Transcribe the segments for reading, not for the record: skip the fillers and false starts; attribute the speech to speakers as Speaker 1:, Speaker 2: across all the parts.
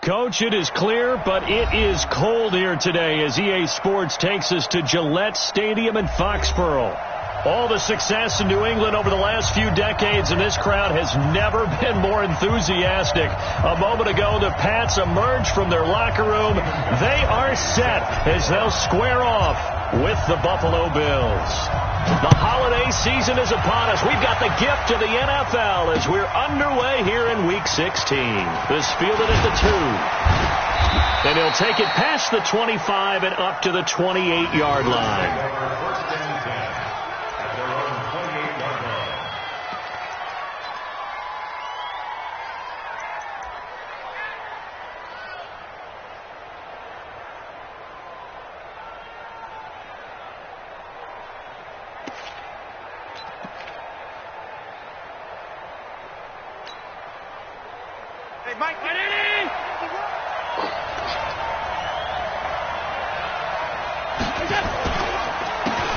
Speaker 1: Coach, it is clear, but it is cold here today as EA Sports takes us to Gillette Stadium in Foxborough. All the success in New England over the last few decades, and this crowd has never been more enthusiastic. A moment ago, the Pats emerged from their locker room. They are set as they'll square off with the Buffalo Bills. The holiday season is upon us. We've got the gift of the NFL as we're underway here in Week 16. This fielded at the 2. And he'll take it past the 25 and up to the 28-yard line.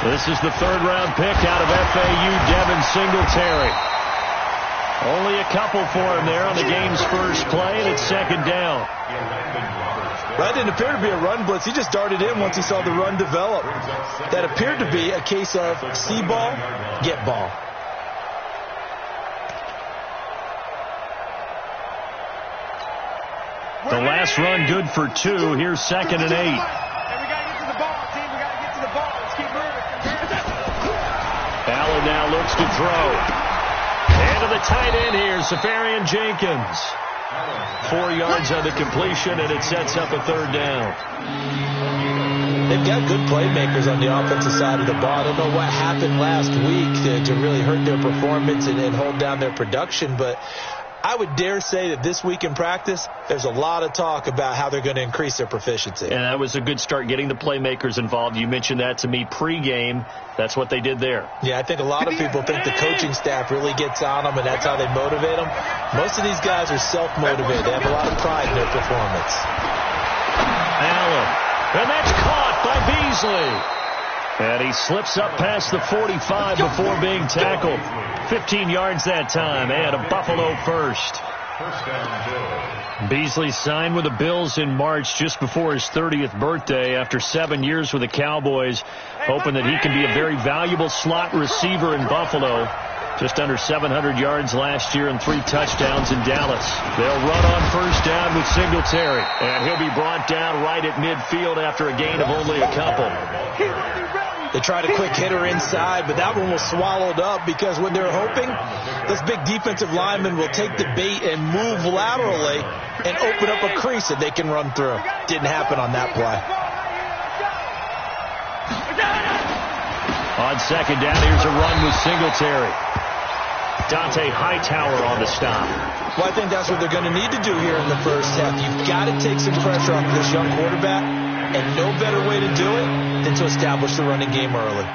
Speaker 1: This is the third-round pick out of FAU, Devin Singletary. Only a couple for him there on the game's first play, and it's second down.
Speaker 2: That didn't appear to be a run blitz. He just darted in once he saw the run develop. That appeared to be a case of see ball, get ball.
Speaker 1: The last run good for 2. Here's second and 8. Allen now looks to throw. And to the tight end here, Safarian Jenkins. 4 yards on the completion, and it sets up a third down.
Speaker 2: They've got good playmakers on the offensive side of the ball. I don't know what happened last week to really hurt their performance and hold down their production, but I would dare say that this week in practice, there's a lot of talk about how they're going to increase their proficiency.
Speaker 1: And that was a good start, getting the playmakers involved. You mentioned that to me pregame. That's what they did there.
Speaker 2: Yeah, I think a lot of people think the coaching staff really gets on them, and that's how they motivate them. Most of these guys are self-motivated. They have a lot of pride in their performance.
Speaker 1: Allen, and that's caught by Beasley. And he slips up past the 45 before being tackled. 15 yards that time, and a Buffalo first. Beasley signed with the Bills in March just before his 30th birthday after 7 years with the Cowboys, hoping that he can be a very valuable slot receiver in Buffalo. Just under 700 yards last year and 3 touchdowns in Dallas. They'll run on first down with Singletary, and he'll be brought down right at midfield after a gain of only a couple.
Speaker 2: They tried a quick hitter inside, but that one was swallowed up because what they're hoping, this big defensive lineman will take the bait and move laterally and open up a crease that they can run through. Didn't happen on that play.
Speaker 1: On second down, here's a run with Singletary. Dante Hightower on the stop.
Speaker 2: Well, I think that's what they're going to need to do here in the first half. You've got to take some pressure off this young quarterback, and no better way to do it than to establish the running game early.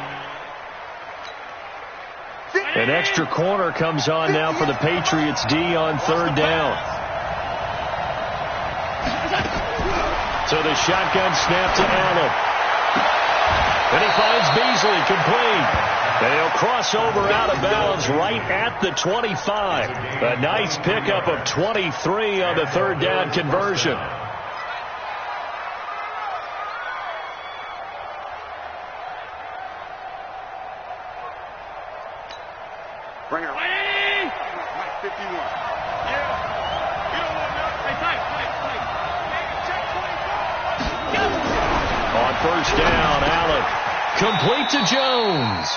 Speaker 1: An extra corner comes on now for the Patriots D on third down. So the shotgun snap to Allen. And he finds Beasley complete. And he'll cross over out of bounds right at the 25. A nice pickup of 23 on the third down conversion.
Speaker 3: Bring her. Mike 51. Yeah. You don't want to. Hey, tight. Check 24.
Speaker 1: On first down, Allen. Complete to Jones.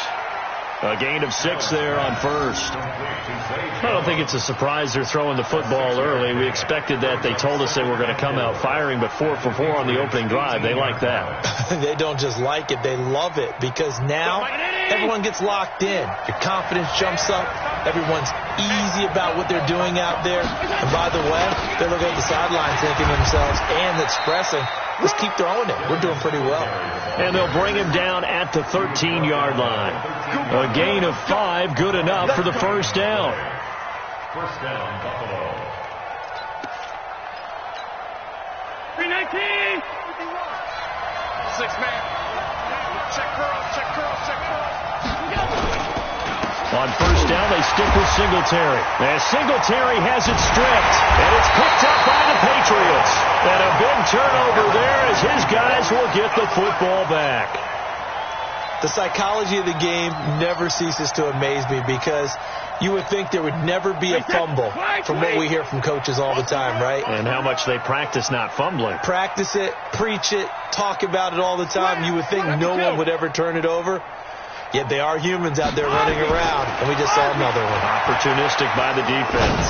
Speaker 1: A gain of 6 there on first. I don't think it's a surprise they're throwing the football early. We expected that. They told us they were going to come out firing, but 4 for 4 on the opening drive. They like that.
Speaker 2: They don't just like it. They love it because now everyone gets locked in. Your confidence jumps up. Everyone's easy about what they're doing out there. And by the way, they're looking at the sidelines thinking to themselves and expressing, let's keep throwing it. We're doing pretty well.
Speaker 1: And they'll bring him down at the 13-yard line. A gain of 5, good enough for the first down.
Speaker 3: First down, Buffalo. 319. 6 man. Check curl.
Speaker 1: On first down, they stick with Singletary. And Singletary has it stripped, and it's picked up by the Patriots. And a big turnover there as his guys will get the football back.
Speaker 2: The psychology of the game never ceases to amaze me because you would think there would never be a fumble from what we hear from coaches all the time, right?
Speaker 1: And how much they practice not fumbling.
Speaker 2: Practice it, preach it, talk about it all the time. You would think no one would ever turn it over. Yet they are humans out there running around, and we just saw another one.
Speaker 1: Opportunistic by the defense.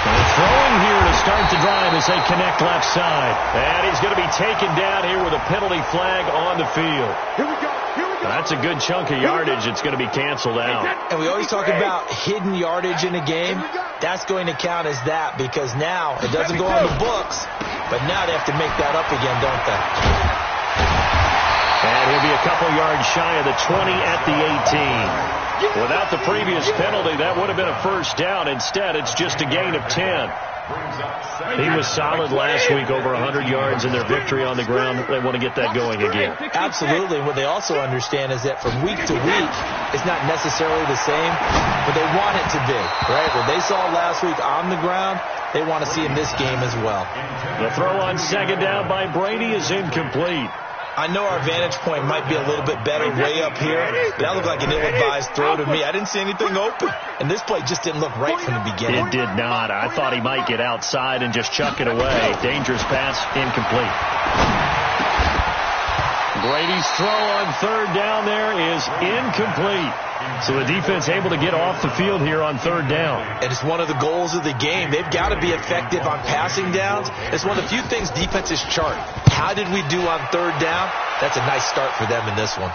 Speaker 1: And throwing here to start the drive as they connect left side. And he's going to be taken down here with a penalty flag on the field.
Speaker 3: Here we go.
Speaker 1: That's a good chunk of yardage. It's going to be canceled out.
Speaker 2: And we always talk about hidden yardage in a game. That's going to count as that because now it doesn't go on the books, but now they have to make that up again, don't they?
Speaker 1: And he'll be a couple yards shy of the 20 at the 18. Without the previous penalty, that would have been a first down. Instead, it's just a gain of 10. He was solid last week, over 100 yards in their victory on the ground. They want to get that going again.
Speaker 2: Absolutely. What they also understand is that from week to week, it's not necessarily the same, but they want it to be, right? What they saw last week on the ground, they want to see in this game as well.
Speaker 1: The throw on second down by Brady is incomplete.
Speaker 2: I know our vantage point might be a little bit better way up here, but that looked like an ill-advised throw to me. I didn't see anything open, and this play just didn't look right from the beginning.
Speaker 1: It did not. I thought he might get outside and just chuck it away. Dangerous pass, incomplete. Brady's throw on third down there is incomplete. So the defense able to get off the field here on third down.
Speaker 2: And it's one of the goals of the game. They've got to be effective on passing downs. It's one of the few things defenses chart. How did we do on third down? That's a nice start for them in this one.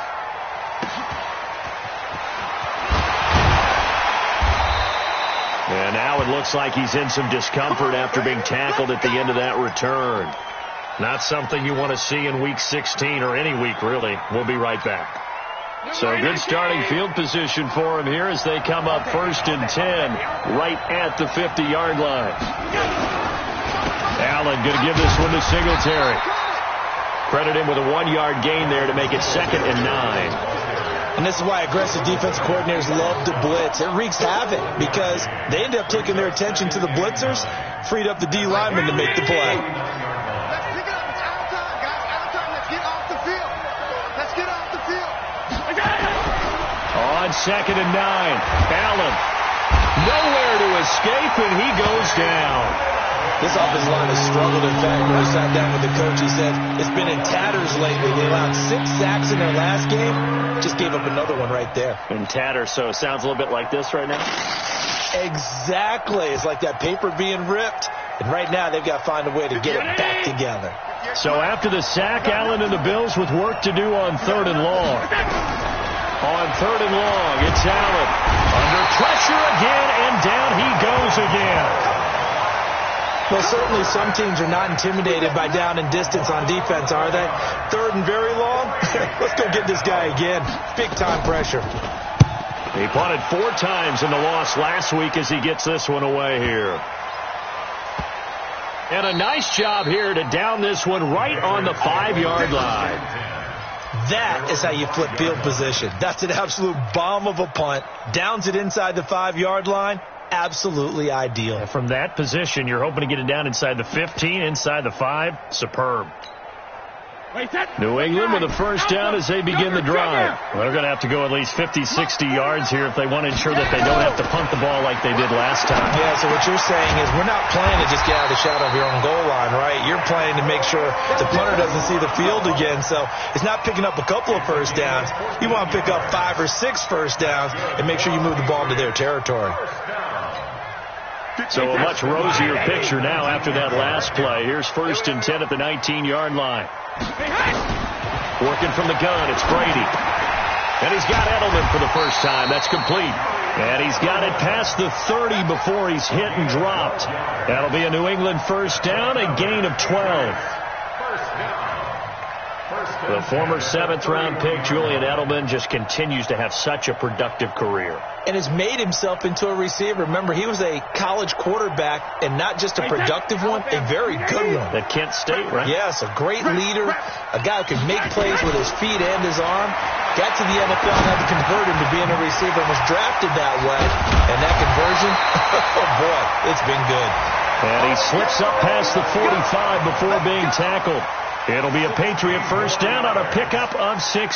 Speaker 1: And now it looks like he's in some discomfort after being tackled at the end of that return. Not something you want to see in Week 16 or any week, really. We'll be right back. So good starting field position for him here as they come up 1st and 10 right at the 50-yard line. Allen going to give this one to Singletary. Credit him with a 1-yard gain there to make it 2nd and 9.
Speaker 2: And this is why aggressive defense coordinators love to blitz. It wreaks havoc because they end up taking their attention to the blitzers, freed up the D lineman to make the play.
Speaker 1: On 2nd and 9, Allen nowhere to escape, and he goes down.
Speaker 2: This offensive line has struggled. In fact, when we sat down with the coach, he said it's been in tatters lately. They allowed 6 sacks in their last game. Just gave up another one right there.
Speaker 1: In tatters, so it sounds a little bit like this right now?
Speaker 2: Exactly. It's like that paper being ripped. And right now, they've got to find a way to get it back together.
Speaker 1: So after the sack, Allen and the Bills with work to do on 3rd and long. On 3rd and long, it's Allen. Under pressure again, and down he goes again.
Speaker 2: Well, certainly some teams are not intimidated by down and distance on defense, are they? 3rd and very long? Let's go get this guy again. Big-time pressure.
Speaker 1: He punted 4 times in the loss last week as he gets this one away here. And a nice job here to down this one right on the 5-yard line.
Speaker 2: That is how you flip field position. That's an absolute bomb of a punt. Downs it inside the 5-yard line. Absolutely ideal.
Speaker 1: And from that position, you're hoping to get it down inside the 15, inside the 5. Superb. New England with a first down as they begin the drive. Well, they're going to have to go at least 50, 60 yards here if they want to ensure that they don't have to punt the ball like they did last time.
Speaker 2: Yeah, so what you're saying is we're not playing to just get out of the shadow of your own goal line, right? You're playing to make sure the punter doesn't see the field again. So it's not picking up a couple of first downs. You want to pick up 5 or 6 first downs and make sure you move the ball into their territory.
Speaker 1: So a much rosier picture now after that last play. Here's 1st and 10 at the 19-yard line. Working from the gun, it's Brady. And he's got Edelman for the first time. That's complete. And he's got it past the 30 before he's hit and dropped. That'll be a New England first down, a gain of 12. The former 7th-round pick, Julian Edelman, just continues to have such a productive career.
Speaker 2: And has made himself into a receiver. Remember, he was a college quarterback, and not just a productive one, a very good one.
Speaker 1: At Kent State, right?
Speaker 2: Yes, a great leader, a guy who could make plays with his feet and his arm. Got to the NFL and had to convert him to being a receiver and was drafted that way. And that conversion, oh boy, it's been good.
Speaker 1: And he slips up past the 45 before being tackled. It'll be a Patriot first down on a pickup of 16.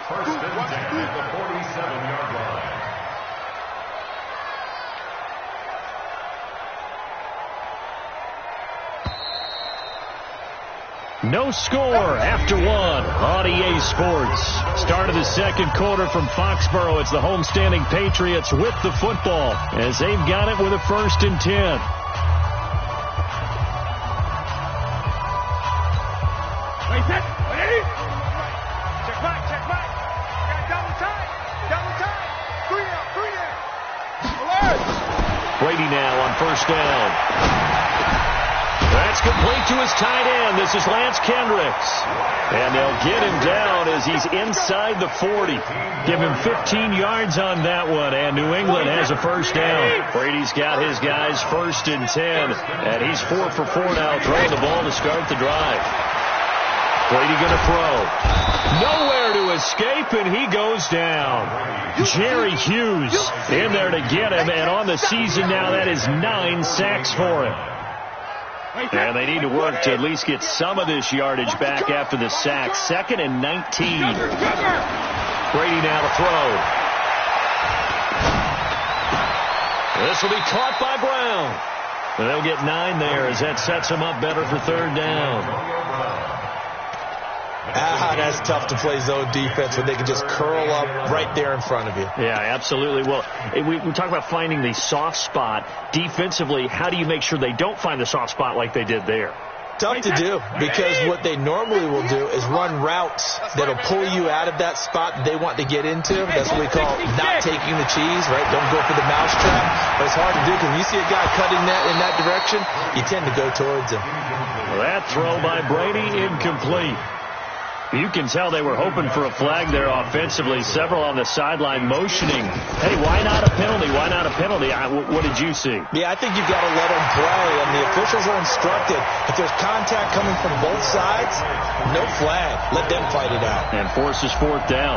Speaker 3: First and 10 at the 47-yard line.
Speaker 1: No score after one on EA Sports. Start of the second quarter from Foxborough. It's the homestanding Patriots with the football as they've got it with a 1st and 10.
Speaker 3: Wait, set. Ready? Check back. Got double time. 3 down. Alert.
Speaker 1: Brady now on 1st down. That's complete to his tight end. This is Lance Kendricks. And they'll get him down as he's inside the 40. Give him 15 yards on that one, and New England has a 1st down. Brady's got his guys 1st and 10, and he's 4 for 4 now, throwing the ball to start the drive. Brady going to throw. Nowhere to escape, and he goes down. Jerry Hughes in there to get him, and on the season now, that is 9 sacks for him. And they need to work to at least get some of this yardage back after the sack. 2nd and 19. Brady now to throw. This will be caught by Brown. And they'll get 9 there as that sets them up better for 3rd down.
Speaker 2: That's tough to play zone defense when they can just curl up right there in front of you.
Speaker 1: Yeah, absolutely. Well, we talk about finding the soft spot. Defensively, how do you make sure they don't find the soft spot like they did there?
Speaker 2: Tough to do, because what they normally will do is run routes that'll pull you out of that spot that they want to get into. That's what we call not taking the cheese, right? Don't go for the mousetrap. But it's hard to do because when you see a guy cutting that in that direction, you tend to go towards him.
Speaker 1: Well, that throw by Brady, incomplete. You can tell they were hoping for a flag there offensively. Several on the sideline motioning. Hey, why not a penalty? Why not a penalty? What did you see?
Speaker 2: Yeah, I think you've got to let them play, and the officials are instructed. If there's contact coming from both sides, no flag. Let them fight it out.
Speaker 1: And forces 4th down.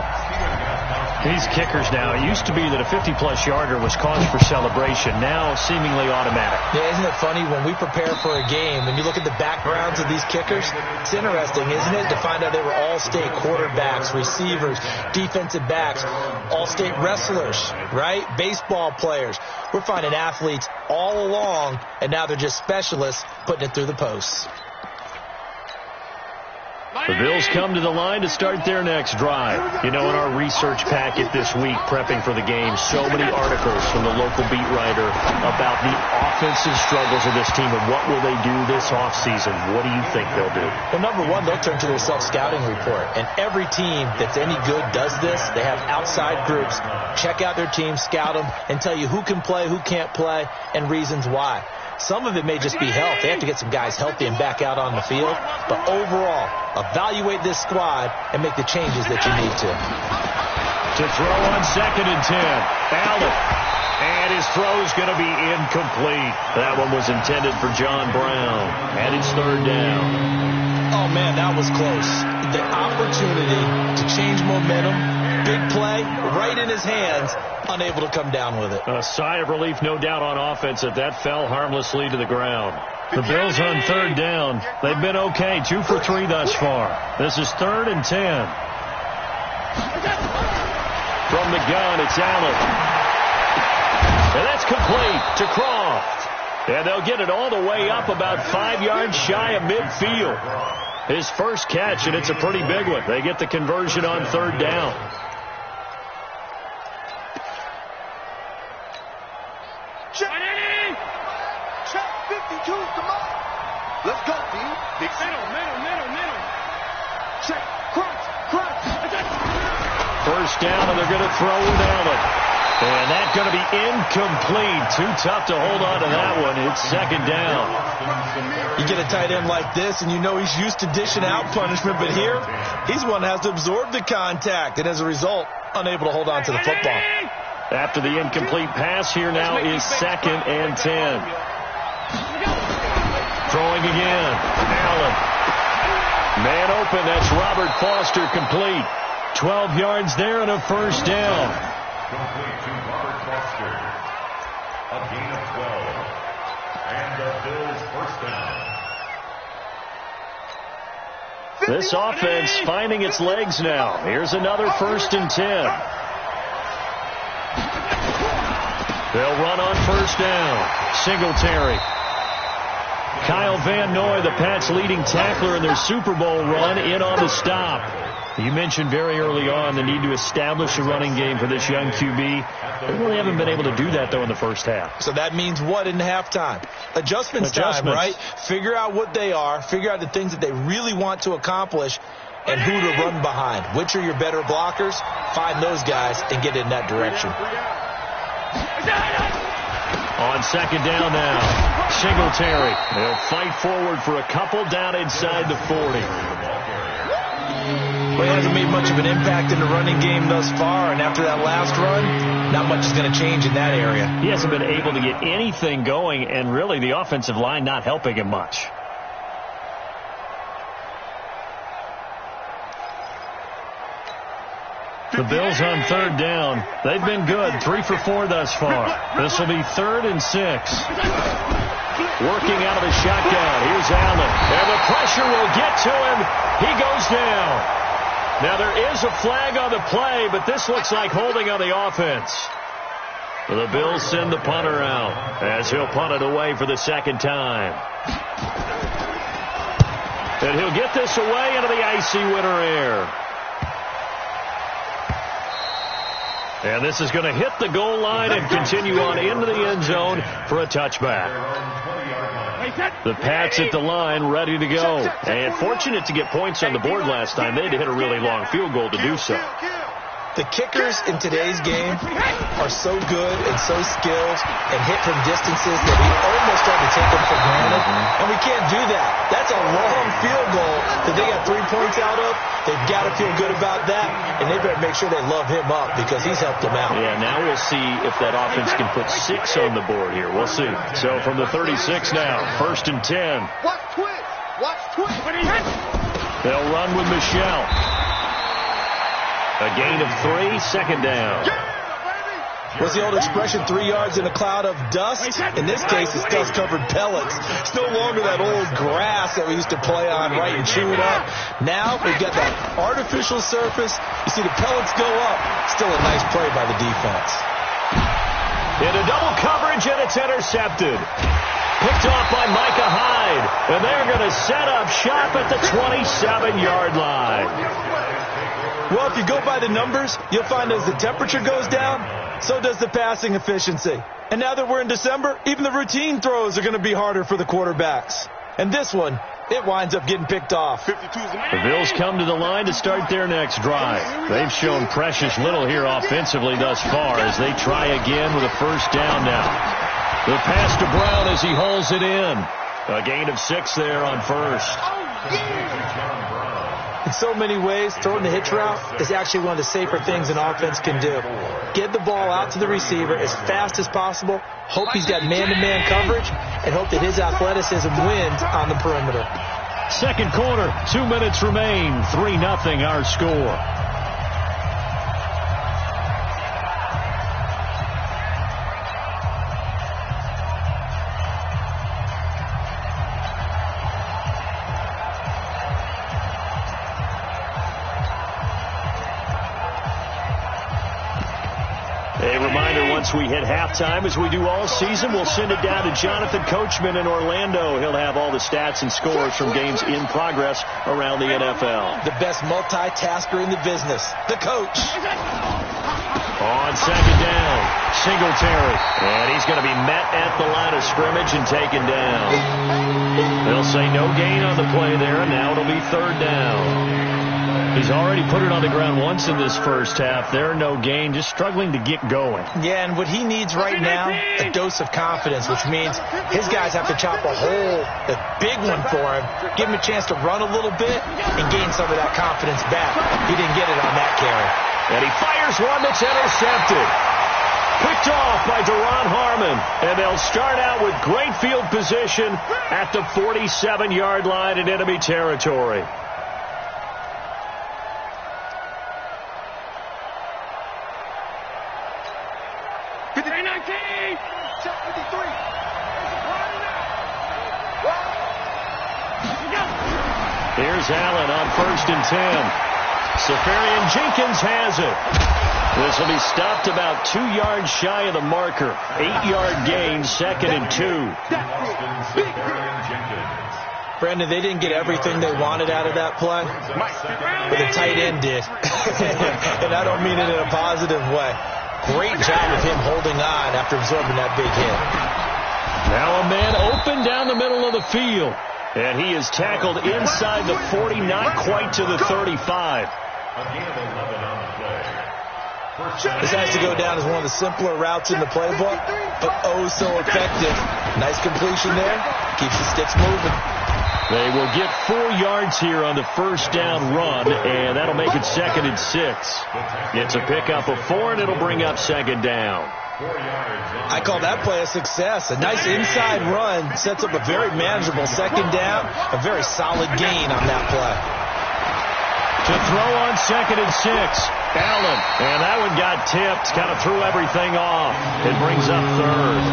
Speaker 1: These kickers now, it used to be that a 50-plus yarder was cause for celebration. Now seemingly automatic.
Speaker 2: Yeah, isn't it funny when we prepare for a game, when you look at the backgrounds of these kickers, it's interesting, isn't it, to find out they were all-state quarterbacks, receivers, defensive backs, all-state wrestlers, right? Baseball players. We're finding athletes all along, and now they're just specialists putting it through the posts.
Speaker 1: The Bills come to the line to start their next drive. You know, in our research packet this week, prepping for the game, so many articles from the local beat writer about the offensive struggles of this team and what will they do this offseason. What do you think they'll do?
Speaker 2: Well, number one, they'll turn to their self-scouting report. And every team that's any good does this. They have outside groups. Check out their team, scout them, and tell you who can play, who can't play, and reasons why. Some of it may just be health. They have to get some guys healthy and back out on the field. But overall, evaluate this squad and make the changes that you need to.
Speaker 1: To throw on 2nd and 10. Allen. And his throw's going to be incomplete. That one was intended for John Brown. And it's 3rd down.
Speaker 2: Oh, man, that was close. The opportunity to change momentum, big play, right in his hands, unable to come down with it.
Speaker 1: A sigh of relief, no doubt, on offense that fell harmlessly to the ground. The Bills on 3rd down. They've been okay, 2 for 3 thus far. This is 3rd and 10. From the gun, it's Allen. And that's complete to Croft. And they'll get it all the way up about 5 yards shy of midfield. His first catch, and it's a pretty big one. They get the conversion on 3rd down.
Speaker 3: Check 52, come on. Let's go, team. Middle. Check, crunch.
Speaker 1: 1st down, and they're going to throw with Allen. And that going to be incomplete. Too tough to hold on to that one. It's second down.
Speaker 2: You get a tight end like this, and you know he's used to dishing out punishment, but here, he's one that has to absorb the contact, and as a result, unable to hold on to the football.
Speaker 1: After the incomplete pass, here now is 2nd and 10. Throwing again. Allen. Man open. That's Robert Foster complete. 12 yards there and a first down.
Speaker 4: Complete to Robert Foster. A gain of 12. And the Bills first down.
Speaker 1: This offense finding its legs now. Here's another 1st and 10. They'll run on first down. Singletary. Kyle Van Noy, the Pats' leading tackler in their Super Bowl run, in on the stop. You mentioned very early on the need to establish a running game for this young QB. They really haven't been able to do that, though, in the first half.
Speaker 2: So that means what in halftime? Adjustments time, right? Figure out what they are, figure out the things that they really want to accomplish, and who to run behind. Which are your better blockers? Find those guys and get in that direction.
Speaker 1: On second down now, Singletary. They'll fight forward for a couple down inside the 40.
Speaker 2: Well, he hasn't made much of an impact in the running game thus far, and after that last run, not much is going to change in that area.
Speaker 1: He hasn't been able to get anything going, and really the offensive line not helping him much. The Bills on third down. They've been good. 3 for 4 thus far. This will be 3rd and 6. Working out of the shotgun. Here's Allen. And the pressure will get to him. He goes down. Now there is a flag on the play, but this looks like holding on the offense. The Bills send the punter out as he'll punt it away for the second time. And he'll get this away into the icy winter air. And this is going to hit the goal line and continue on into the end zone for a touchback. The Pats at the line ready to go. And fortunate to get points on the board last time. They had to hit a really long field goal to do so.
Speaker 2: The kickers in today's game are so good and so skilled and hit from distances that we almost start to take them for granted. And we can't do that. That's a long field goal that they got 3 points out of. They've got to feel good about that, and they better make sure they love him up because he's helped them out.
Speaker 1: Yeah, now we'll see if that offense can put 6 on the board here. We'll see. So from the 36 now, 1st and 10.
Speaker 3: Watch twitch. Watch twitch.
Speaker 1: They'll run with Michelle. A gain of 3, second down.
Speaker 2: What's the old expression, 3 yards in a cloud of dust? In this case, it's dust-covered pellets. It's no longer that old grass that we used to play on, right, and chew it up. Now we've got that artificial surface. You see the pellets go up. Still a nice play by the defense.
Speaker 1: Into double coverage, and it's intercepted. Picked off by Micah Hyde. And they're going to set up shop at the 27-yard line.
Speaker 2: Well, if you go by the numbers, you'll find as the temperature goes down, so does the passing efficiency. And now that we're in December, even the routine throws are going to be harder for the quarterbacks. And this one, it winds up getting picked off.
Speaker 1: The Bills come to the line to start their next drive. They've shown precious little here offensively thus far as they try again with a first down now. The pass to Brown as he hauls it in. A gain of 6 there on first.
Speaker 2: In so many ways, throwing the hitch route is actually one of the safer things an offense can do. Get the ball out to the receiver as fast as possible, hope he's got man-to-man coverage, and hope that his athleticism wins on the perimeter.
Speaker 1: Second quarter, 2 minutes remain, 3-0 our score. A reminder, once we hit halftime, as we do all season, we'll send it down to Jonathan Coachman in Orlando. He'll have all the stats and scores from games in progress around the NFL.
Speaker 2: The best multitasker in the business, the coach.
Speaker 1: On second down, Singletary. And he's going to be met at the line of scrimmage and taken down. They'll say no gain on the play there, and now it'll be third down. He's already put it on the ground once in this first half. There, no gain, just struggling to get going.
Speaker 2: Yeah, and what he needs right now, a dose of confidence, which means his guys have to chop a hole, a big one for him, give him a chance to run a little bit and gain some of that confidence back. He didn't get it on that carry.
Speaker 1: And he fires one that's intercepted. Picked off by Deron Harmon. And they'll start out with great field position at the 47-yard line in enemy territory. Here's Allen on 1st and 10. Safarian Jenkins has it. This will be stopped about 2 yards shy of the marker. 8-yard gain, 2nd and 2.
Speaker 2: Brandon, they didn't get everything they wanted out of that play, but the tight end did. And I don't mean it in a positive way. Great job of him holding on after absorbing that big hit.
Speaker 1: Now a man open down the middle of the field. And he is tackled inside the 40, not quite to the 35.
Speaker 2: This has to go down as one of the simpler routes in the playbook, but oh so effective. Nice completion there. Keeps the sticks moving.
Speaker 1: They will get 4 yards here on the first down run, and that'll make it 2nd and 6. It's a pickup of 4, and it'll bring up 2nd down.
Speaker 2: I call that play a success. A nice inside run sets up a very manageable 2nd down. A very solid gain on that play.
Speaker 1: To throw on 2nd and 6. Allen. And that one got tipped. Kind of threw everything off. It brings up 3rd.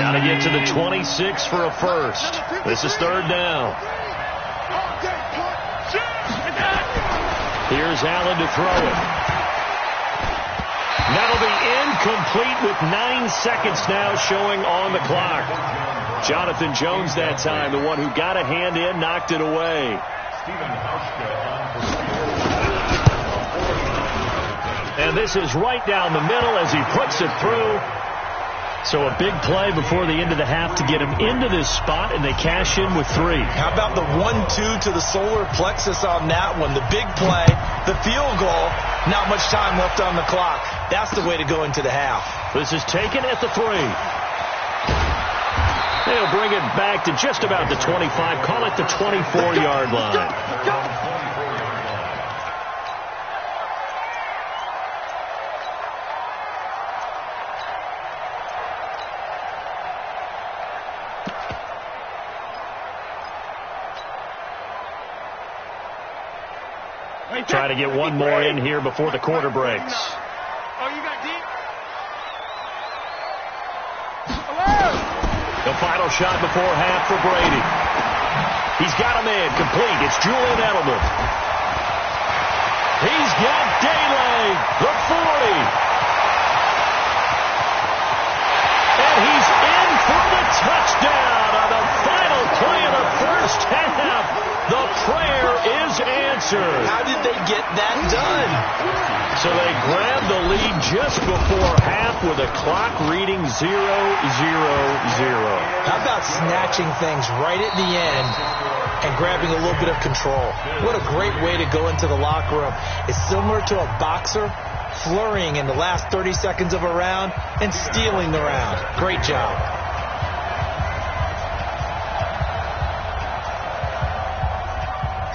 Speaker 1: Got to get to the 26 for a first. This is 3rd down. Here's Allen to throw it. That'll be incomplete with 9 seconds now showing on the clock. Jonathan Jones that time, the one who got a hand in, knocked it away. And this is right down the middle as he puts it through. So a big play before the end of the half to get him into this spot, and they cash in with 3.
Speaker 2: How about the 1-2 to the solar plexus on that one? The big play, the field goal, not much time left on the clock. That's the way to go into the half.
Speaker 1: This is taken at the 3. They'll bring it back to just about the 25. Call it the 24-yard line. Try to get one more in here before the quarter breaks.
Speaker 3: Oh, you got deep?
Speaker 1: The final shot before half for Brady. He's got a man complete. It's Julian Edelman. He's got Daylay, the 40. And he's in for the touchdown on the final play of the first half. The prayer is answered.
Speaker 2: How did they get that done?
Speaker 1: So they grabbed the lead just before half with a clock reading 0-0-0.
Speaker 2: How about snatching things right at the end and grabbing a little bit of control? What a great way to go into the locker room. It's similar to a boxer flurrying in the last 30 seconds of a round and stealing the round. Great job.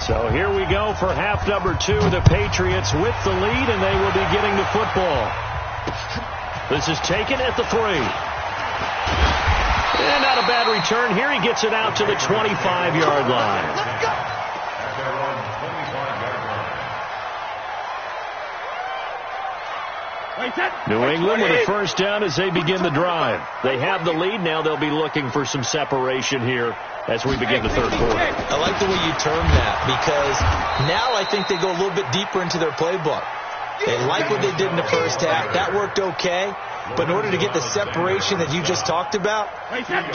Speaker 1: So here we go for half number 2. The Patriots with the lead, and they will be getting the football. This is taken at the 3. And not a bad return here. He gets it out to the 25-yard line. New England with a first down as they begin the drive. They have the lead. Now they'll be looking for some separation here as we begin the third quarter.
Speaker 2: I like the way you term that, because now I think they go a little bit deeper into their playbook. They like what they did in the first half. That worked okay. But in order to get the separation that you just talked about,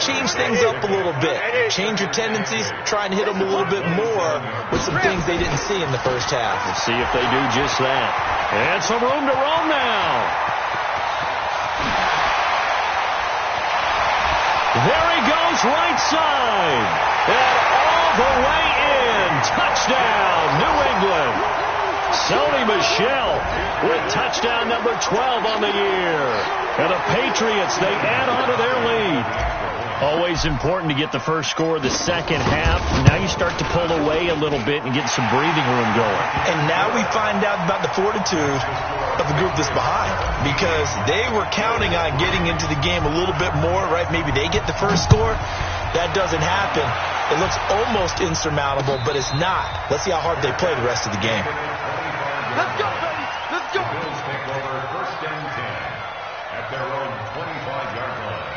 Speaker 2: change things up a little bit. Change your tendencies. Try and hit them a little bit more with some things they didn't see in the first half.
Speaker 1: Let's see if they do just that. And some room to roam now. There he goes, right side. And all the way in. Touchdown, New England. Sony Michel with touchdown number 12 on the year. And the Patriots, they add on to their lead. Always important to get the first score of the second half. Now you start to pull away a little bit and get some breathing room going.
Speaker 2: And now we find out about the fortitude of the group that's behind, because they were counting on getting into the game a little bit more, right? Maybe they get the first score. That doesn't happen. It looks almost insurmountable, but it's not. Let's see how hard they play the rest of the game.
Speaker 3: Let's go, baby. Let's go.
Speaker 4: The Bills take over 1st and 10 at their own 25-yard line.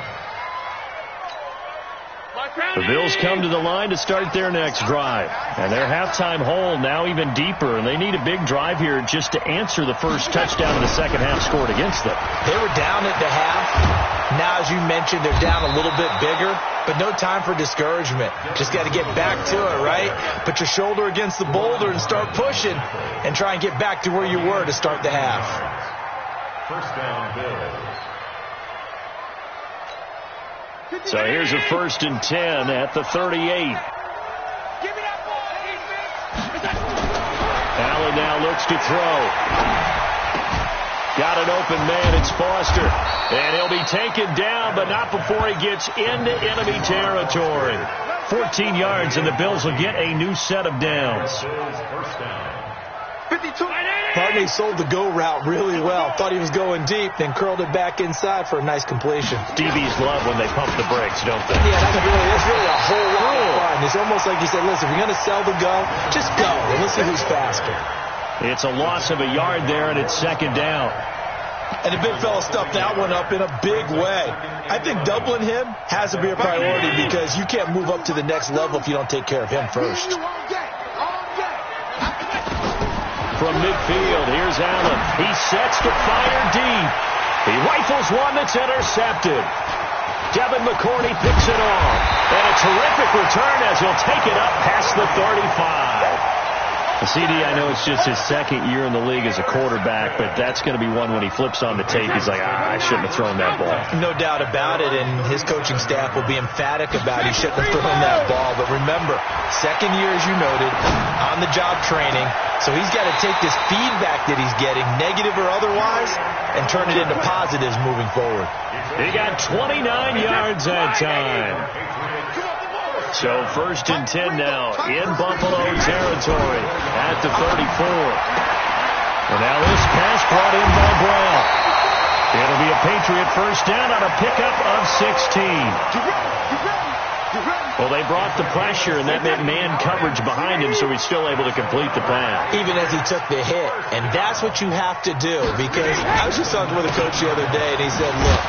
Speaker 1: The Bills come to the line to start their next drive. And their halftime hole now even deeper. And they need a big drive here just to answer the first touchdown of the second half scored against them.
Speaker 2: They were down at the half. Now, as you mentioned, they're down a little bit bigger. But no time for discouragement. Just got to get back to it, right? Put your shoulder against the boulder and start pushing. And try and get back to where you were to start the half.
Speaker 4: 1st down, Bills.
Speaker 1: So here's a 1st and 10 at the 38.
Speaker 3: Give me that ball, defense.
Speaker 1: Allen now looks to throw. Got an open man. It's Foster. And he'll be taken down, but not before he gets into enemy territory. 14 yards, and the Bills will get a new set of downs.
Speaker 4: Bills 1st down.
Speaker 3: 52.
Speaker 2: Barney sold the go route really well. Thought he was going deep, then curled it back inside for a nice completion.
Speaker 1: DBs love when they pump the brakes, don't they?
Speaker 2: Yeah, that's really a whole lot of fun. It's almost like you said, listen, if you're going to sell the go, just go. And let's see who's faster.
Speaker 1: It's a loss of a yard there, and it's 2nd down.
Speaker 2: And the big fella stuffed that one up in a big way. I think doubling him has to be a priority, because you can't move up to the next level if you don't take care of him first.
Speaker 1: From midfield, here's Allen. He sets to fire deep. He rifles one that's intercepted. Devin McCourty picks it off. And a terrific return as he'll take it up past the 35. CD, I know it's just his 2nd year in the league as a quarterback, but that's going to be one when he flips on the tape. He's like, I shouldn't have thrown that ball.
Speaker 2: No doubt about it, and his coaching staff will be emphatic about he shouldn't have thrown that ball. But remember, 2nd year, as you noted, on-the-job training. So he's got to take this feedback that he's getting, negative or otherwise, and turn it into positives moving forward.
Speaker 1: He got 29 yards that time. So 1st and 10 now in Buffalo territory at the 34. And now this pass brought in by Brown. It'll be a Patriot 1st down on a pickup of 16. Well, they brought the pressure, and that meant man coverage behind him, so he's still able to complete the pass.
Speaker 2: Even as he took the hit. And that's what you have to do, because I was just talking with a coach the other day, and he said, look,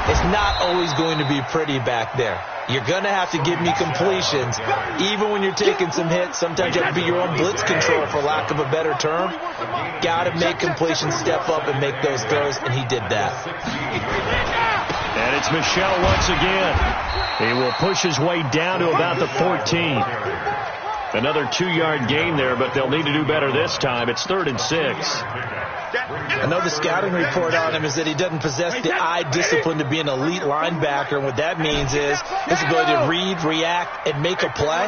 Speaker 2: it's not always going to be pretty back there. You're going to have to give me completions. Even when you're taking some hits, sometimes you have to be your own blitz control, for lack of a better term. Got to make completions, step up, and make those throws, and he did that.
Speaker 1: And it's Michel once again. He will push his way down to about the 14. Another 2-yard gain there, but they'll need to do better this time. It's 3rd and 6.
Speaker 2: I know the scouting report on him is that he doesn't possess the eye discipline to be an elite linebacker. And what that means is his ability to read, react, and make a play.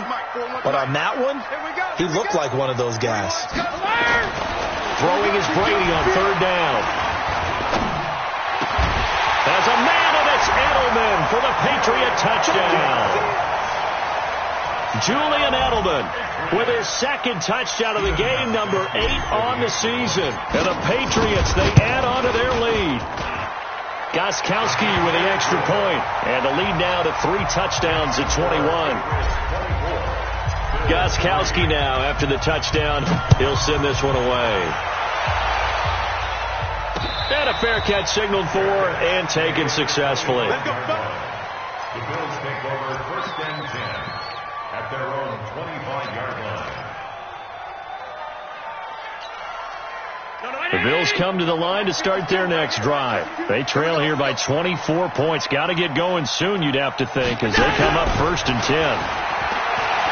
Speaker 2: But on that one, he looked like one of those guys.
Speaker 1: Throwing is Brady on 3rd down. There's a man, and it's Edelman for the Patriot touchdown. Julian Edelman with his 2nd touchdown of the game, number 8 on the season. And the Patriots, they add on to their lead. Gostkowski with the extra point. And the lead now to 3 touchdowns at 21. Gostkowski now, after the touchdown, he'll send this one away. And a fair catch signaled for and taken successfully.
Speaker 4: The Bills take over 1st and 10 at their own 25-yard line.
Speaker 1: The Bills come to the line to start their next drive. They trail here by 24 points. Got to get going soon, you'd have to think, as they come up 1st and 10.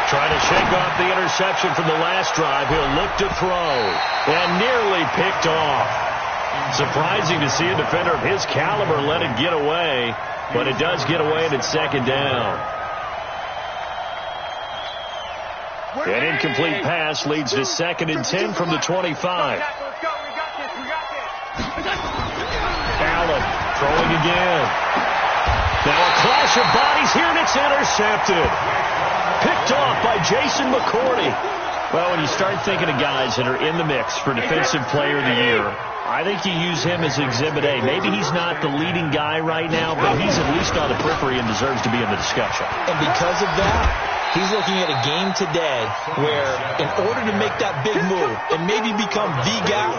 Speaker 1: Trying to shake off the interception from the last drive. He'll look to throw. And nearly picked off. Surprising to see a defender of his caliber let it get away. but it does get away and it's second down. An incomplete pass leads to 2nd and 10 from the 25. Allen throwing again. Now a clash of bodies here, and it's intercepted. Picked off by Jason McCourty. Well, when you start thinking of guys that are in the mix for Defensive Player of the Year, I think you use him as Exhibit A. Maybe he's not the leading guy right now, but he's at least on the periphery and deserves to be in the discussion.
Speaker 2: And because of that, he's looking at a game today where in order to make that big move and maybe become the guy,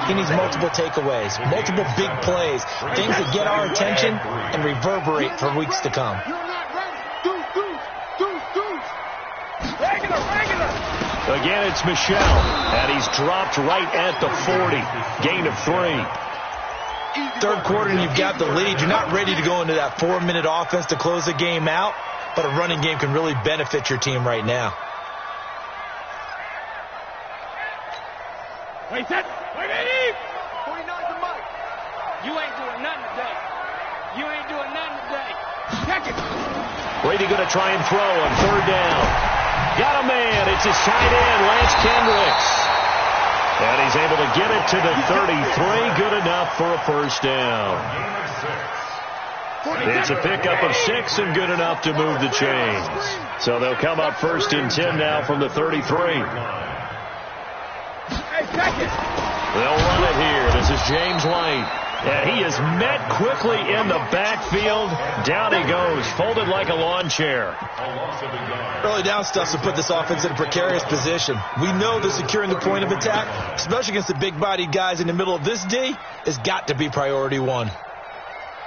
Speaker 2: he needs multiple takeaways, multiple big plays, things that get our attention and reverberate for weeks to come.
Speaker 1: Again, it's Michel, and he's dropped right at the 40. Gain of 3.
Speaker 2: Third quarter, and you've got the lead. You're not ready to go into that 4-minute offense to close the game out, but a running game can really benefit your team right now.
Speaker 3: Wait, set. Wait, 49 to Mike. You ain't doing nothing today. You ain't doing nothing today. Check it.
Speaker 1: Brady going to try and throw on 3rd down. Got a man. It's his tight end, Lance Kendricks. And he's able to get it to the 33. Good enough for a first down. It's a pickup of 6 and good enough to move the chains. So they'll come up 1st and 10 now from the 33. They'll run it here. This is James White. And he is met quickly in the backfield. Down he goes, folded like a lawn chair.
Speaker 2: Early down stuff to put this offense in a precarious position. We know that securing the point of attack, especially against the big-bodied guys in the middle of this D, has got to be priority 1.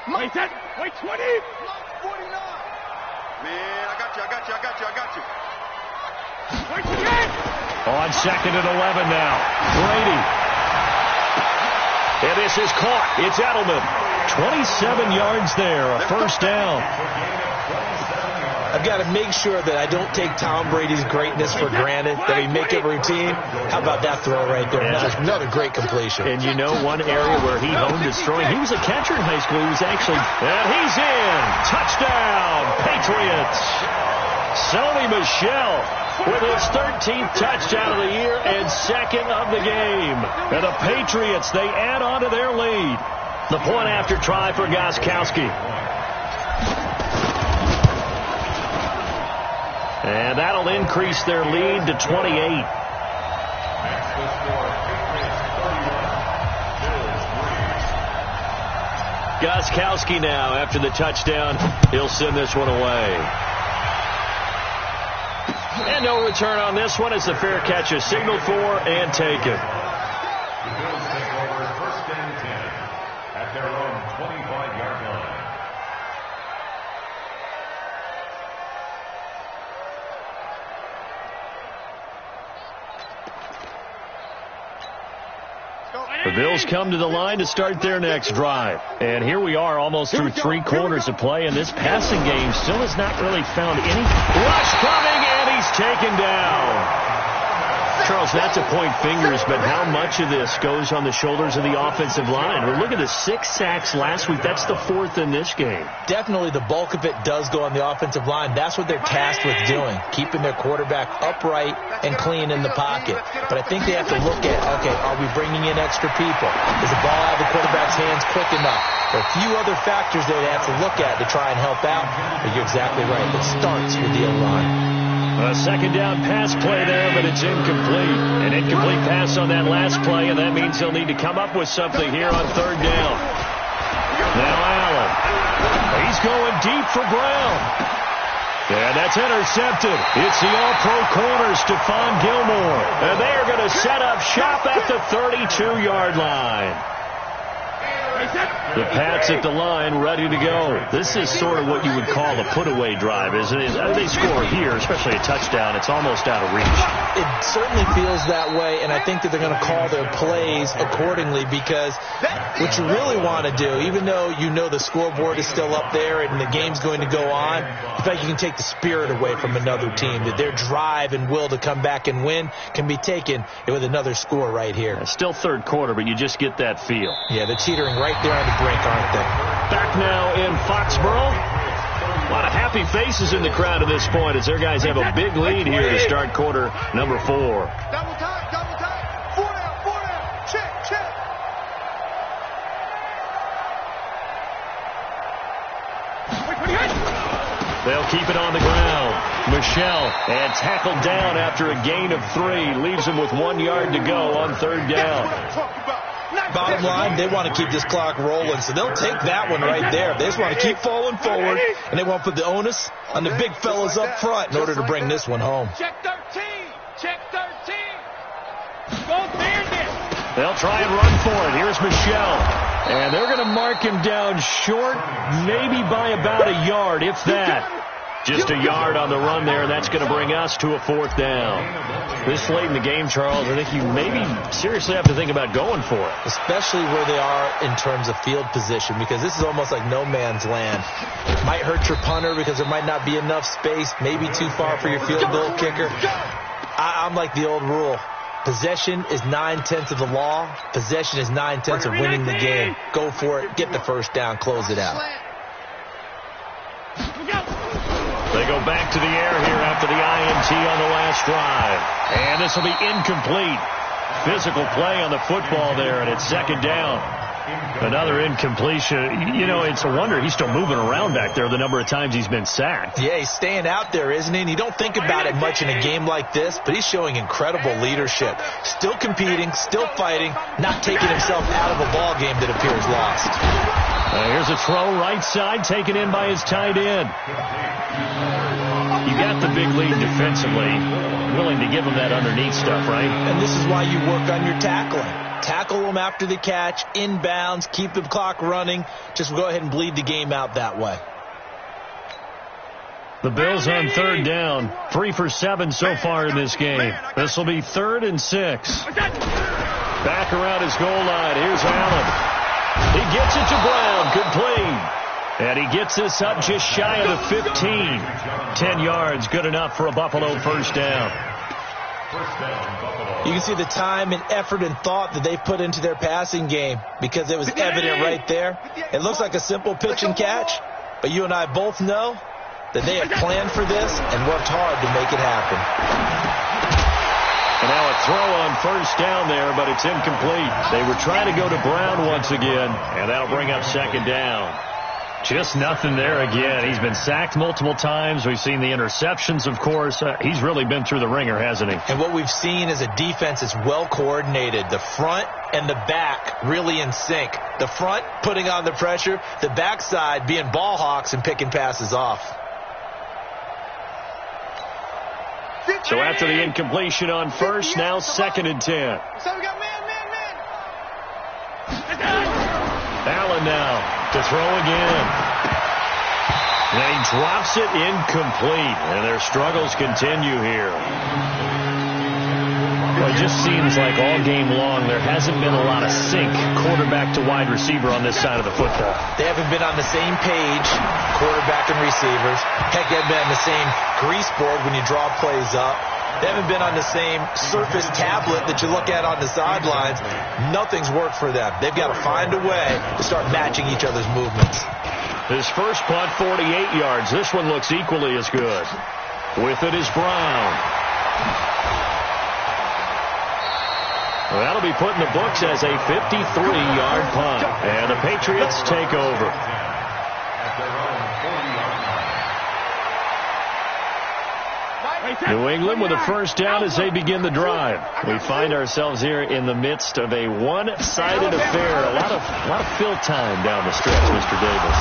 Speaker 3: Wait, set. Wait, 20. 49. Man, I got you. Wait, 28.
Speaker 1: On 2nd and 11 now. Brady. And this is caught. It's Edelman. 27 yards there, a first down.
Speaker 2: I've got to make sure that I don't take Tom Brady's greatness for granted, that we make it routine. How about that throw right there? Another great completion.
Speaker 1: And you know one area where he honed his throwing? He was a catcher in high school. He was actually... And he's in. Touchdown, Patriots. Sony Michel with his 13th touchdown of the year and 2nd of the game. And the Patriots, they add on to their lead. The point after try for Gostkowski. And that'll increase their lead to 28. Gostkowski now, after the touchdown, he'll send this one away. And no return on this one as the fair catch is signaled for and taken.
Speaker 4: The Bills take over 1st and 10 at their own 25-yard line.
Speaker 1: The Bills come to the line to start their next drive. And here we are almost through 3 quarters of play, and this passing game still has not really found any rush coming, and he's taken down. Charles, not to point fingers, but how much of this goes on the shoulders of the offensive line? Well, look at the 6 sacks last week. That's the 4th in this game.
Speaker 2: Definitely the bulk of it does go on the offensive line. That's what they're tasked with doing, keeping their quarterback upright and clean in the pocket. But I think they have to look at, okay, are we bringing in extra people? Is the ball out of the quarterback's hands quick enough? There are a few other factors they have to look at to try and help out. But you're exactly right. It starts with the O-line.
Speaker 1: A 2nd down pass play there, but it's incomplete. An incomplete pass on that last play, and that means they'll need to come up with something here on 3rd down. Now Allen. He's going deep for Brown. And that's intercepted. It's the all-pro corner, Stephon Gilmore. And they are going to set up shop at the 32-yard line. The Pats at the line, ready to go. This is sort of what you would call a put-away drive, isn't it? They score here, especially a touchdown. It's almost out of reach.
Speaker 2: It certainly feels that way, and I think that they're going to call their plays accordingly, because what you really want to do, even though you know the scoreboard is still up there and the game's going to go on, in fact, you can take the spirit away from another team, that their drive and will to come back and win can be taken with another score right here.
Speaker 1: Still 3rd quarter, but you just get that feel.
Speaker 2: Yeah, they're teetering right right there on the brink, aren't they?
Speaker 1: Back now in Foxborough. A lot of happy faces in the crowd at this point as their guys have a big lead here to start quarter number 4.
Speaker 3: Double time, double time. 4 down. Check, check.
Speaker 1: They'll keep it on the ground. Michelle, and tackled down after a gain of 3. Leaves him with 1 yard to go on 3rd down.
Speaker 2: Bottom line, they want to keep this clock rolling, so they'll take that one right there. They just want to keep falling forward, and they want to put the onus on the big fellas up front in order to bring this one home.
Speaker 3: Check 13. Check 13. Go Bandit.
Speaker 1: They'll try and run for it. Here's Michelle. And they're going to mark him down short, maybe by about a yard, if that. Just a yard on the run there, and that's going to bring us to a 4th down. This late in the game, Charles, I think you maybe seriously have to think about going for it.
Speaker 2: Especially where they are in terms of field position, because this is almost like no man's land. Might hurt your punter because there might not be enough space, maybe too far for your field goal kicker. I'm like the old rule. Possession is 9/10 of the law. Possession is 9/10 of winning the game. Go for it. Get the first down. Close it out.
Speaker 1: They go back to the air here after the INT on the last drive. And this will be incomplete. Physical play on the football there, and it's 2nd down. Another incompletion. You know, it's a wonder he's still moving around back there the number of times he's been sacked.
Speaker 2: Yeah, he's staying out there, isn't he? And you don't think about it much in a game like this, but he's showing incredible leadership. Still competing, still fighting, not taking himself out of a ball game that appears lost.
Speaker 1: Here's a throw right side, taken in by his tight end. You got the big lead defensively, willing to give him that underneath stuff, right?
Speaker 2: And this is why you work on your tackling. Tackle them after the catch, inbounds, keep the clock running. Just go ahead and bleed the game out that way.
Speaker 1: The Bills on 3rd down, 3 for 7 so far in this game. This will be 3rd and 6. Back around his goal line. Here's Allen. He gets it to Brown, complete. And he gets this up just shy of the 15. 10 yards, good enough for a Buffalo first down.
Speaker 2: You can see the time and effort and thought that they put into their passing game because it was evident right there. It looks like a simple pitch and catch, but you and I both know that they have planned for this and worked hard to make it happen.
Speaker 1: And now a throw on first down there, but it's incomplete. They were trying to go to Brown once again, and that'll bring up 2nd down. Just nothing there again. He's been sacked multiple times. We've seen the interceptions, of course. He's really been through the ringer, hasn't he?
Speaker 2: And what we've seen is a defense that's well coordinated. The front and the back really in sync. The front putting on the pressure, the backside being ball hawks and picking passes off.
Speaker 1: So after the incompletion on first, now 2nd and 10.
Speaker 3: So we got man.
Speaker 1: Allen now to throw again. And he drops it incomplete. And their struggles continue here. Well, it just seems like all game long there hasn't been a lot of sync quarterback to wide receiver on this side of the football.
Speaker 2: They haven't been on the same page, quarterback and receivers. Heck, they haven't been on the same grease board when you draw plays up. They haven't been on the same Surface tablet that you look at on the sidelines. Nothing's worked for them. They've got to find a way to start matching each other's movements.
Speaker 1: His first punt, 48 yards. This one looks equally as good. With it is Brown. Well, that'll be put in the books as a 53-yard punt. And the Patriots take over. New England with a first down as they begin the drive. We find ourselves here in the midst of a one-sided affair. A lot of fill time down the stretch, Mr. Davis.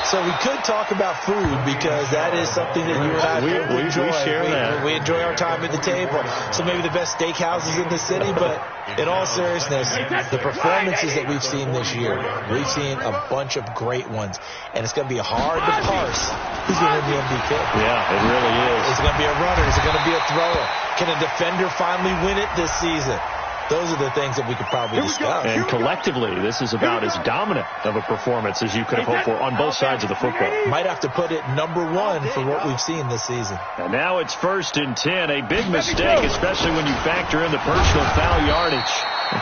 Speaker 2: So we could talk about food because that is something that you and I enjoy.
Speaker 1: We share that.
Speaker 2: We enjoy our time at the table. So maybe the best steakhouses in the city, but in all seriousness, the performances that we've seen this year, we've seen a bunch of great ones. And it's going to be hard to parse who's going to win the MVP.
Speaker 1: Yeah, it really is.
Speaker 2: Is it going to be a runner? Is it going to be a thrower? Can a defender finally win it this season? Those are the things that we could probably discuss.
Speaker 1: And collectively, this is about as dominant of a performance as you could have hoped for on both sides of the football.
Speaker 2: Might have to put it number one for what we've seen this season.
Speaker 1: And now it's 1st and 10. A big mistake, especially when you factor in the personal foul yardage.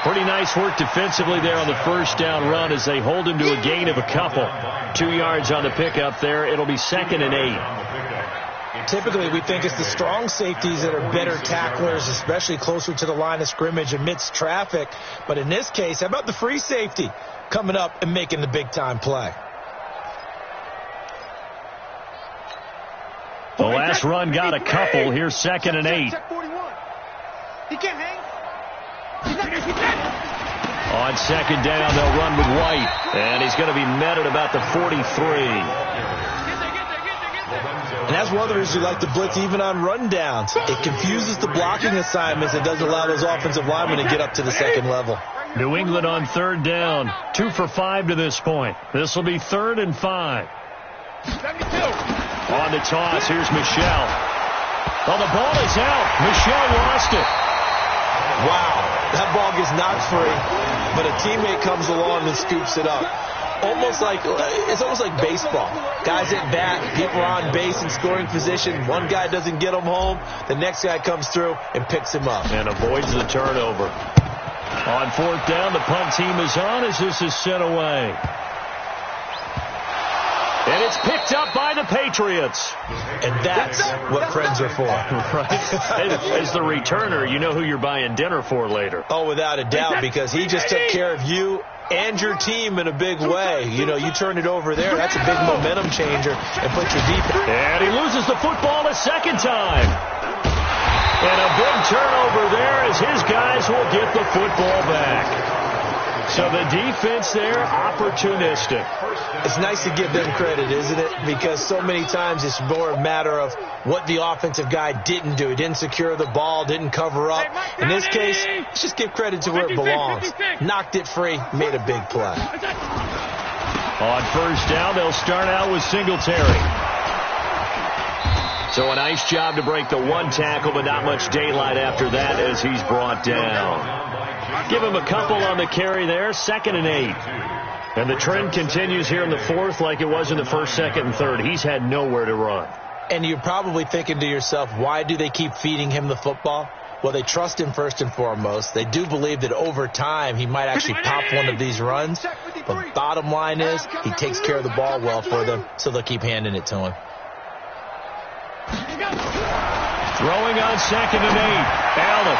Speaker 1: Pretty nice work defensively there on the first down run as they hold him to a gain of a couple. 2 yards on the pickup there. It'll be 2nd and 8.
Speaker 2: Typically, we think it's the strong safeties that are better tacklers, especially closer to the line of scrimmage amidst traffic. But in this case, how about the free safety coming up and making the big-time play?
Speaker 1: The last run got a couple. Here's 2nd and 8.
Speaker 3: He can't hang.
Speaker 1: On 2nd down, they'll run with White. And he's going to be met at about the 43.
Speaker 2: And that's one of the reasons we like to blitz even on rundowns. It confuses the blocking assignments. It doesn't allow those offensive linemen to get up to the second level.
Speaker 1: New England on 3rd down. 2 for 5 to this point. This will be 3rd and 5.
Speaker 3: 72.
Speaker 1: On the toss, here's Michel. Oh, the ball is out. Michel lost it.
Speaker 2: Wow, that ball gets knocked free, but a teammate comes along and scoops it up. It's almost like baseball. Guys at bat, people are on base in scoring position. One guy doesn't get him home. The next guy comes through and picks him up.
Speaker 1: And avoids the turnover. On 4th down, the punt team is on as this is sent away. And it's picked up by the Patriots.
Speaker 2: And that's what friends are for.
Speaker 1: Right. As the returner, you know who you're buying dinner for later.
Speaker 2: Oh, without a doubt, because he just took care of you and your team in a big way. You know, you turn it over there, that's a big momentum changer and put your defense.
Speaker 1: And he loses the football a second time. And a big turnover there as his guys will get the football back. So the defense there, opportunistic.
Speaker 2: It's nice to give them credit, isn't it? Because so many times it's more a matter of what the offensive guy didn't do. He didn't secure the ball, didn't cover up. In this case, let's just give credit to where it belongs. Knocked it free, made a big play.
Speaker 1: On 1st down, they'll start out with Singletary. So a nice job to break the 1 tackle, but not much daylight after that as he's brought down. Give him a couple on the carry there. 2nd and 8. And the trend continues here in the 4th like it was in the 1st, 2nd, and 3rd. He's had nowhere to run.
Speaker 2: And you're probably thinking to yourself, why do they keep feeding him the football? Well, they trust him first and foremost. They do believe that over time he might actually pop one of these runs. But bottom line is he takes care of the ball well for them, so they'll keep handing it to him.
Speaker 1: Throwing on 2nd and 8. Allen.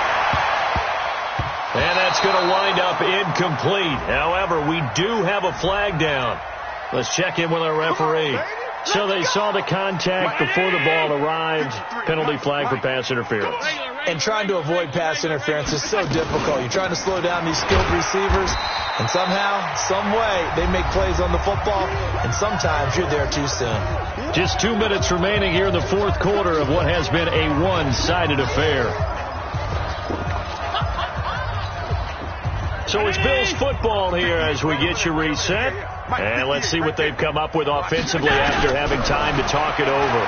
Speaker 1: And that's going to wind up incomplete. However, we do have a flag down. Let's check in with our referee. So they saw the contact before the ball arrived. Penalty flag for pass interference.
Speaker 2: And trying to avoid pass interference is so difficult. You're trying to slow down these skilled receivers, and somehow, some way, they make plays on the football, and sometimes you're there too soon.
Speaker 1: Just 2 minutes remaining here in the 4th quarter of what has been a one-sided affair. So it's Bills football here as we get you reset. And let's see what they've come up with offensively after having time to talk it over.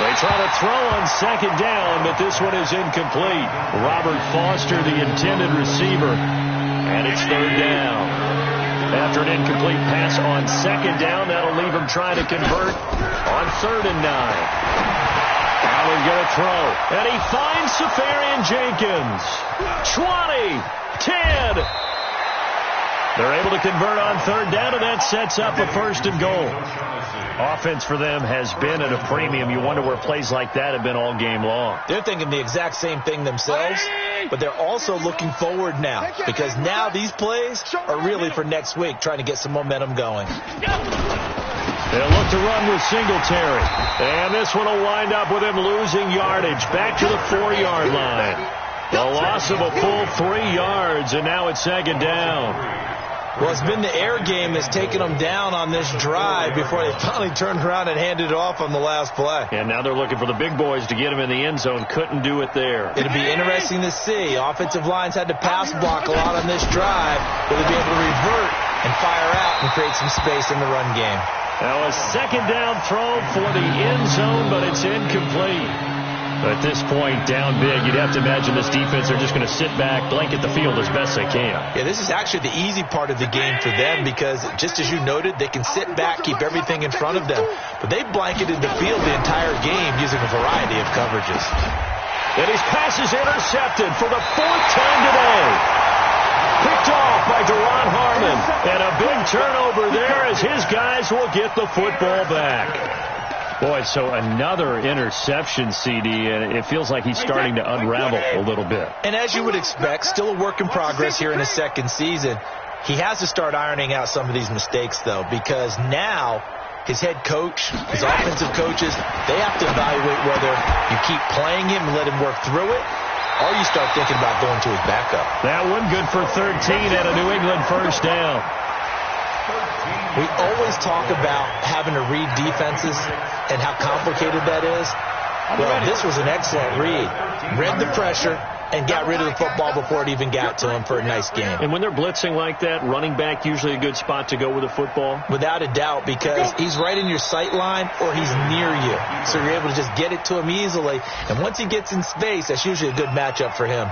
Speaker 1: They try to throw on 2nd down, but this one is incomplete. Robert Foster, the intended receiver. And it's 3rd down. After an incomplete pass on 2nd down, that'll leave him trying to convert on 3rd and 9. Allen going to throw. And he finds Safarian Jenkins. 20, 10. They're able to convert on 3rd down, and that sets up a 1st and goal. Offense for them has been at a premium. You wonder where plays like that have been all game long.
Speaker 2: They're thinking the exact same thing themselves, but they're also looking forward now because now these plays are really for next week, trying to get some momentum going.
Speaker 1: They'll look to run with Singletary. And this one will wind up with him losing yardage back to the 4-yard line. The loss of a full 3 yards, and now it's 2nd down.
Speaker 2: Well, it's been the air game that's taken them down on this drive before they finally turned around and handed it off on the last play.
Speaker 1: And now they're looking for the big boys to get him in the end zone. Couldn't do it there.
Speaker 2: It'll be interesting to see. Offensive lines had to pass block a lot on this drive. Will they be able to revert and fire out and create some space in the run game?
Speaker 1: Now a 2nd down throw for the end zone, but it's incomplete. At this point, down big, you'd have to imagine this defense are just going to sit back, blanket the field as best they can.
Speaker 2: Yeah, this is actually the easy part of the game for them because, just as you noted, they can sit back, keep everything in front of them. But they blanketed the field the entire game using a variety of coverages.
Speaker 1: And his pass is intercepted for the 4th time today. Picked off by Deron Harmon. And a big turnover there as his guys will get the football back. Boy, so another interception, CD, and it feels like he's starting to unravel a little bit.
Speaker 2: And as you would expect, still a work in progress here in his second season. He has to start ironing out some of these mistakes, though, because now his head coach, his offensive coaches, they have to evaluate whether you keep playing him and let him work through it, or you start thinking about going to his backup.
Speaker 1: That one good for 13 at a New England first down.
Speaker 2: We always talk about having to read defenses and how complicated that is. Well, this was an excellent read. Read the pressure and got rid of the football before it even got to him for a nice game.
Speaker 1: And when they're blitzing like that, running back usually a good spot to go with the football?
Speaker 2: Without a doubt, because he's right in your sight line or he's near you. So you're able to just get it to him easily. And once he gets in space, that's usually a good matchup for him.